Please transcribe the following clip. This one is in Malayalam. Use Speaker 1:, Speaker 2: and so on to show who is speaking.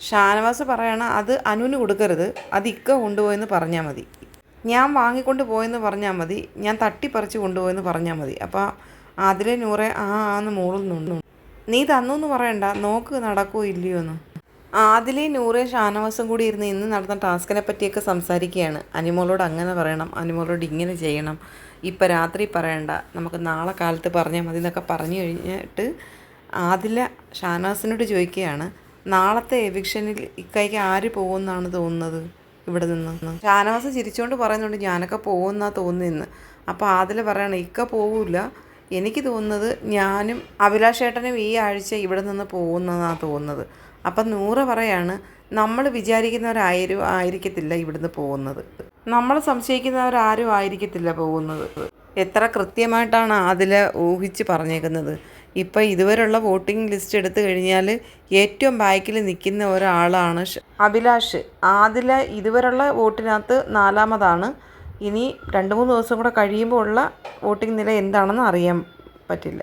Speaker 1: ഷാനവാസ് പറയണ അത് അനുവിന് കൊടുക്കരുത്, അത് ഇക്ക കൊണ്ടുപോയെന്ന് പറഞ്ഞാൽ മതി. ഞാൻ വാങ്ങിക്കൊണ്ട് പോയെന്ന് പറഞ്ഞാൽ മതി, ഞാൻ തട്ടിപ്പറിച്ച് കൊണ്ടുപോയെന്ന് പറഞ്ഞാൽ മതി. അപ്പോൾ അതിലെ നൂറെ ആന്ന് മൂളുന്നുണ്ട്. നീ തന്നു എന്ന് പറയണ്ട, നോക്ക് നടക്കുമോ ഇല്ലയോ എന്ന്. ആദിലെ നൂറെ ഷാനവാസും കൂടി ഇരുന്ന് ഇന്ന് നടന്ന ടാസ്കിനെ പറ്റിയൊക്കെ സംസാരിക്കുകയാണ്. അനിമോളോട് അങ്ങനെ പറയണം, അനിമോളോട് ഇങ്ങനെ ചെയ്യണം, ഇപ്പം രാത്രി പറയണ്ട, നമുക്ക് നാളെ കാലത്ത് പറഞ്ഞാൽ മതി എന്നൊക്കെ പറഞ്ഞു കഴിഞ്ഞിട്ട് ആദില ഷാനവാസിനോട് ചോദിക്കുകയാണ്, നാളത്തെ എവിക്ഷനിൽ ഇക്കയ്ക്ക് ആര് പോകുമെന്നാണ് തോന്നുന്നത് ഇവിടെ നിന്ന്. ഷാനവാസ് ചിരിച്ചുകൊണ്ട് പറയുന്നുണ്ട്, ഞാനൊക്കെ പോകുമെന്നാണ് തോന്നുന്നതെന്ന്. അപ്പോൾ ആദില പറയണം, ഇക്ക പോവില്ല, എനിക്ക് തോന്നുന്നത് ഞാനും അഭിലാഷേട്ടനും ഈ ആഴ്ച ഇവിടെ നിന്ന് പോകുന്നതാണ് തോന്നുന്നത്. അപ്പം നൂറ് പറയാണ്, നമ്മൾ വിചാരിക്കുന്നവരാരും ആയിരിക്കത്തില്ല ഇവിടുന്ന് പോകുന്നത്, നമ്മൾ സംശയിക്കുന്നവരാരും ആയിരിക്കത്തില്ല പോകുന്നത്. എത്ര കൃത്യമായിട്ടാണ് അതിൽ ഊഹിച്ച് പറഞ്ഞേക്കുന്നത്. ഇപ്പം ഇതുവരെയുള്ള വോട്ടിംഗ് ലിസ്റ്റ് എടുത്തു കഴിഞ്ഞാൽ ഏറ്റവും ബാക്കിൽ നിൽക്കുന്ന ഒരാളാണ് അഭിലാഷ്. ആദില ഇതുവരെയുള്ള വോട്ടിനകത്ത് 4-ാമതാണ്. ഇനി 2-3 ദിവസം കൂടെ കഴിയുമ്പോൾ ഉള്ള വോട്ടിംഗ് നില എന്താണെന്ന് അറിയാൻ പറ്റില്ല.